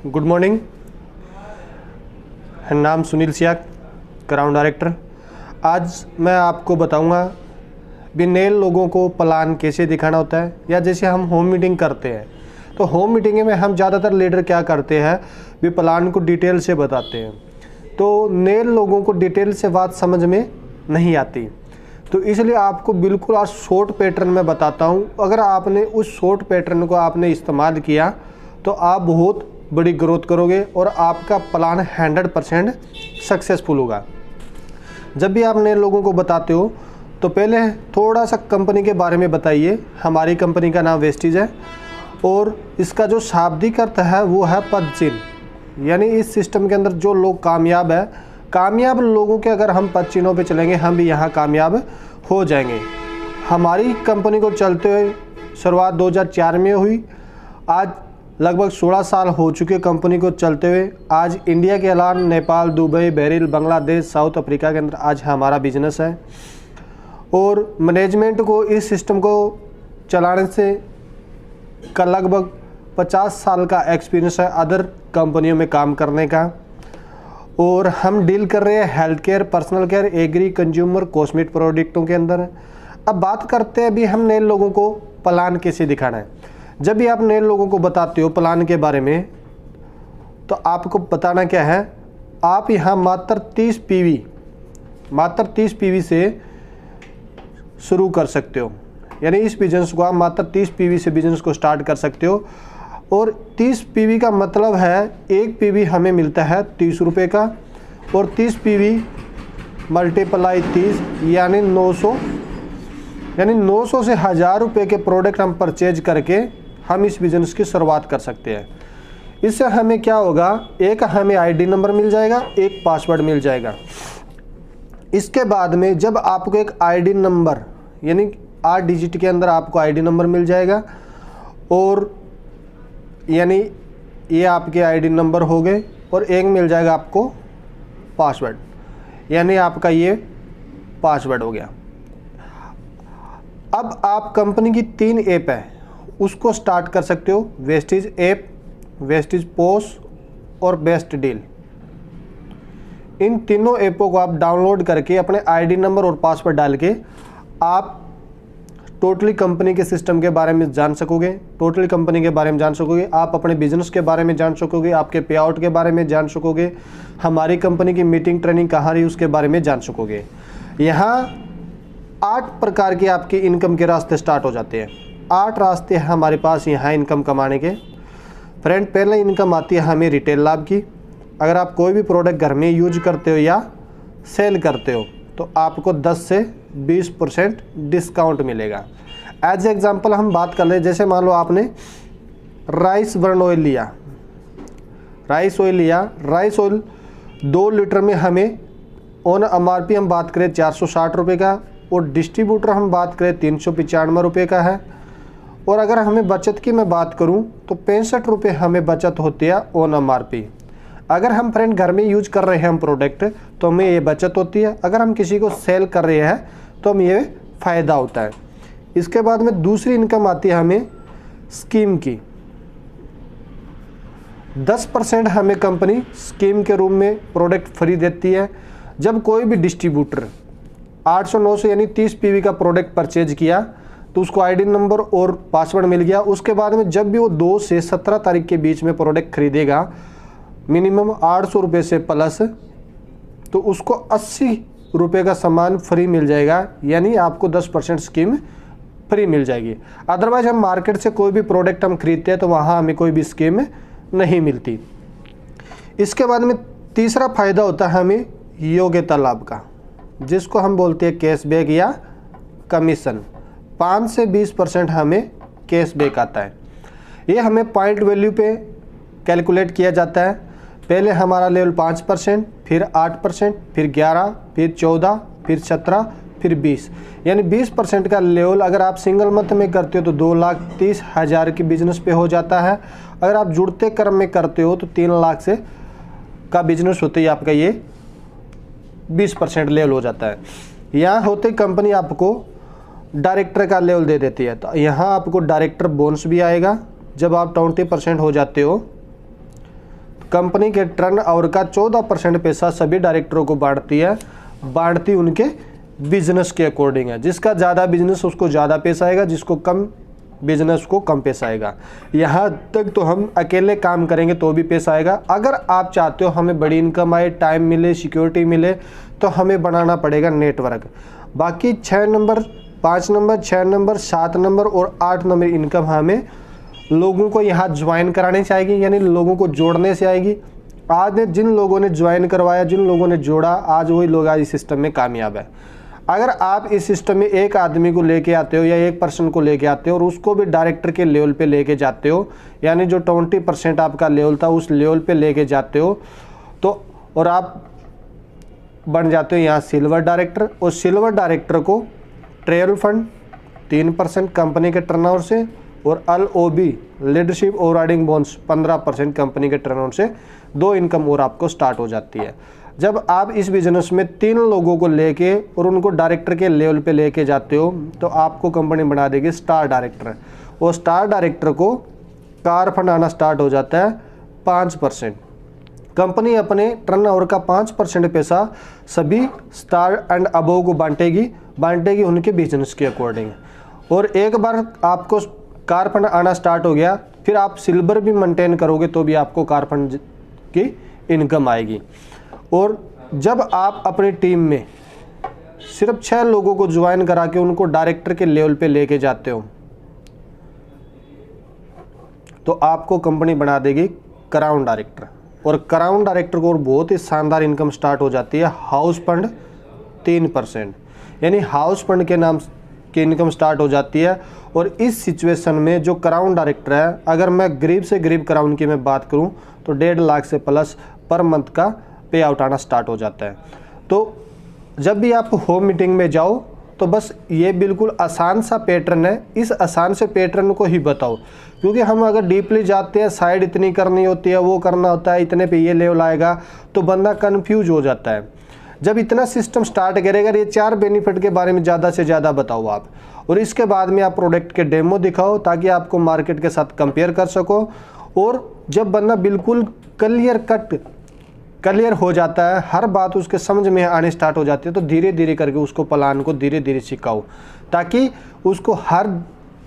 Good morning. नाम Sunil सियाक, crown director. आज मैं आपको बताऊंगा भी नए लोगों को प्लान कैसे दिखाना होता है, या जैसे हम होम मीटिंग करते हैं तो होम मीटिंग में हम ज़्यादातर लीडर क्या करते हैं भी प्लान को डिटेल से बताते हैं, तो नए लोगों को डिटेल से बात समझ में नहीं आती। तो इसलिए आपको बिल्कुल आज शॉर्ट पैटर्न में बताता हूँ। अगर आपने उस शॉर्ट पैटर्न को आपने इस्तेमाल किया तो आप बहुत बड़ी ग्रोथ करोगे और आपका प्लान 100% सक्सेसफुल होगा। जब भी आप नए लोगों को बताते हो तो पहले थोड़ा सा कंपनी के बारे में बताइए। हमारी कंपनी का नाम वेस्टीज है और इसका जो शाब्दिक अर्थ है वो है पद चिन्ह। यानी इस सिस्टम के अंदर जो लोग कामयाब है, कामयाब लोगों के अगर हम पद चिन्हों पे चलेंगे हम भी यहाँ कामयाब हो जाएंगे। हमारी कंपनी को चलते हुए शुरुआत 2004 में हुई। आज लगभग 16 साल हो चुके कंपनी को चलते हुए। आज इंडिया के अलावा Nepal, Dubai, Bahrain, Bangladesh, south Africa के अंदर आज हमारा बिजनेस है। और मैनेजमेंट को इस सिस्टम को चलाने से का लगभग 50 साल का एक्सपीरियंस है अदर कंपनियों में काम करने का। और हम डील कर रहे हैं health care, personal care, agri, consumer, cosmetic प्रोडक्टों के अंदर। अब बात करते हैं अभी हम नए लोगों को प्लान कैसे दिखाना है। जब भी आप नए लोगों को बताते हो प्लान के बारे में तो आपको बताना क्या है, आप यहाँ मात्र 30 पीवी से शुरू कर सकते हो। यानी इस बिजनेस को आप मात्र 30 पीवी से बिजनेस को स्टार्ट कर सकते हो। और 30 पीवी का मतलब है एक पीवी हमें मिलता है 30 रुपये का, और 30 पीवी मल्टीप्लाई 30 यानी 900, यानी 900 से 1000 रुपये के प्रोडक्ट हम परचेज करके हम इस बिज़नेस की शुरुआत कर सकते हैं। इससे हमें क्या होगा, एक हमें आईडी नंबर मिल जाएगा, एक पासवर्ड मिल जाएगा। इसके बाद में जब आपको एक आईडी नंबर यानी 8 डिजिट के अंदर आपको आईडी नंबर मिल जाएगा, और यानी ये आपके आईडी नंबर हो गए, और एक मिल जाएगा आपको पासवर्ड, यानी आपका ये पासवर्ड हो गया। अब आप कंपनी की 3 ऐप है उसको स्टार्ट कर सकते हो। वेस्टीज ऐप, वेस्टीज पोस और बेस्ट डील। इन तीनों ऐपों को आप डाउनलोड करके अपने आईडी नंबर और पासवर्ड डाल के आप टोटली कंपनी के सिस्टम के बारे में जान सकोगे, टोटली कंपनी के बारे में जान सकोगे, आप अपने बिजनेस के बारे में जान सकोगे, आपके पे आउट के बारे में जान सकोगे, हमारी कंपनी की मीटिंग ट्रेनिंग कहाँ रही उसके बारे में जान सकोगे। यहाँ 8 प्रकार के आपके इनकम के रास्ते स्टार्ट हो जाते हैं। 8 रास्ते हैं हमारे पास यहाँ इनकम कमाने के। फ्रेंड, पहले इनकम आती है हमें रिटेल लाभ की। अगर आप कोई भी प्रोडक्ट घर में यूज करते हो या सेल करते हो तो आपको 10 से 20% डिस्काउंट मिलेगा। एज एग्जांपल हम बात कर ले, जैसे मान लो आपने राइस बर्न ऑयल लिया, राइस ऑयल 2 लीटर में हमें ऑन MRP हम बात करें 460 रुपये का, और डिस्ट्रीब्यूटर हम बात करें 395 रुपये का है। और अगर हमें बचत की मैं बात करूं तो 65 रुपये हमें बचत होती है ऑन MRP। अगर हम फ्रेंड घर में यूज कर रहे हैं हम प्रोडक्ट तो हमें ये बचत होती है, अगर हम किसी को सेल कर रहे हैं तो हमें ये फ़ायदा होता है। इसके बाद में दूसरी इनकम आती है हमें स्कीम की। 10% हमें कंपनी स्कीम के रूप में प्रोडक्ट फ्री देती है। जब कोई भी डिस्ट्रीब्यूटर 800-900 यानी 30 पीवी का प्रोडक्ट परचेज किया तो उसको आईडी नंबर और पासवर्ड मिल गया। उसके बाद में जब भी वो 2 से 17 तारीख के बीच में प्रोडक्ट खरीदेगा मिनिमम 800 रुपये से प्लस, तो उसको 80 रुपये का सामान फ्री मिल जाएगा, यानी आपको 10% स्कीम फ्री मिल जाएगी। अदरवाइज हम मार्केट से कोई भी प्रोडक्ट हम खरीदते हैं तो वहाँ हमें कोई भी स्कीम नहीं मिलती। इसके बाद में तीसरा फ़ायदा होता है हमें योग्यता लाभ का, जिसको हम बोलते हैं कैशबैक या कमीशन। 5 से 20% हमें कैशबैक आता है। ये हमें पॉइंट वैल्यू पे कैलकुलेट किया जाता है। पहले हमारा लेवल 5%, फिर 8%, फिर 11, फिर 14, फिर 17, फिर 20, यानी 20% का लेवल अगर आप सिंगल मंथ में करते हो तो 2,30,000 की बिजनेस पे हो जाता है। अगर आप जुड़ते क्रम में करते हो तो 3 लाख से का बिजनेस होते ही आपका ये 20% लेवल हो जाता है। यहाँ होते कंपनी आपको डायरेक्टर का लेवल दे देती है, तो यहाँ आपको डायरेक्टर बोनस भी आएगा। जब आप 20% हो जाते हो कंपनी के टर्नओवर का 14% पैसा सभी डायरेक्टरों को बांटती है, बांटती उनके बिजनेस के अकॉर्डिंग है। जिसका ज़्यादा बिजनेस उसको ज़्यादा पैसा आएगा, जिसको कम बिजनेस को कम पैसा आएगा। यहाँ तक तो हम अकेले काम करेंगे तो भी पैसा आएगा। अगर आप चाहते हो हमें बड़ी इनकम आए, टाइम मिले, सिक्योरिटी मिले, तो हमें बनाना पड़ेगा नेटवर्क। बाकी 6 नंबर, 5 नंबर, 6 नंबर, 7 नंबर और 8 नंबर इनकम हमें लोगों को यहाँ ज्वाइन कराने से आएगी, यानी लोगों को जोड़ने से आएगी। आज ने जिन लोगों ने ज्वाइन करवाया, जिन लोगों ने जोड़ा, आज वही लोग आज इस सिस्टम में कामयाब है। अगर आप इस सिस्टम में एक आदमी को लेके आते हो या एक पर्सन को लेके आते हो और उसको भी डायरेक्टर के लेवल पे लेके जाते हो, यानी जो 20% आपका लेवल था उस लेवल पे लेके जाते हो, तो और आप बन जाते हो यहाँ सिल्वर डायरेक्टर। और सिल्वर डायरेक्टर को ट्रेवल फंड 3% कंपनी के टर्नओवर से और LOB leadership overriding bonus 15% company के टर्नओवर से 2 इनकम और आपको स्टार्ट हो जाती है। जब आप इस बिजनेस में 3 लोगों को लेके और उनको डायरेक्टर के लेवल पे लेके जाते हो तो आपको कंपनी बना देगी स्टार डायरेक्टर। और स्टार डायरेक्टर को कार फंड आना स्टार्ट हो जाता है 5%। कंपनी अपने टर्नओवर का 5% पैसा सभी स्टार एंड अबव को बांटेगी उनके बिजनेस के अकॉर्डिंग। और एक बार आपको कार फंड आना स्टार्ट हो गया, फिर आप सिल्वर भी मेंटेन करोगे तो भी आपको कार फंड की इनकम आएगी। और जब आप अपनी टीम में सिर्फ 6 लोगों को ज्वाइन करा के उनको डायरेक्टर के लेवल पे लेके जाते हो तो आपको कंपनी बना देगी क्राउन डायरेक्टर। और क्राउन डायरेक्टर को और बहुत ही शानदार इनकम स्टार्ट हो जाती है हाउस फंड 3%, यानी हाउस फंड के नाम की इनकम स्टार्ट हो जाती है। और इस सिचुएशन में जो क्राउन डायरेक्टर है, अगर मैं गरीब से गरीब क्राउन की मैं बात करूं तो 1.5 लाख से प्लस पर मंथ का पे आउट आना स्टार्ट हो जाता है। तो जब भी आप होम मीटिंग में जाओ तो बस ये बिल्कुल आसान सा पैटर्न है, इस आसान से पैटर्न को ही बताओ। क्योंकि हम अगर डीपली जाते हैं, साइड इतनी करनी होती है, वो करना होता है, इतने पे ये लेवल आएगा, तो बंदा कन्फ्यूज हो जाता है। जब इतना सिस्टम स्टार्ट करेगा, ये 4 बेनिफिट के बारे में ज़्यादा से ज़्यादा बताओ आप, और इसके बाद में आप प्रोडक्ट के डेमो दिखाओ ताकि आपको मार्केट के साथ कंपेयर कर सको। और जब बंदा बिल्कुल क्लियर हो जाता है, हर बात उसके समझ में आने स्टार्ट हो जाती है, तो धीरे धीरे करके उसको प्लान को धीरे धीरे सिखाओ ताकि उसको हर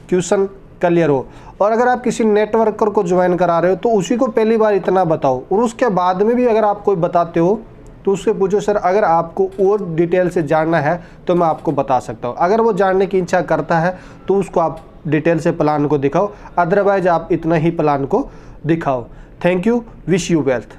क्वेश्चन क्लियर हो। और अगर आप किसी नेटवर्कर को ज्वाइन करा रहे हो तो उसी को पहली बार इतना बताओ, और उसके बाद में भी अगर आप कोई बताते हो तो उससे पूछो सर अगर आपको और डिटेल से जानना है तो मैं आपको बता सकता हूँ। अगर वो जानने की इच्छा करता है तो उसको आप डिटेल से प्लान को दिखाओ, अदरवाइज आप इतना ही प्लान को दिखाओ। Thank you, wish you wealth.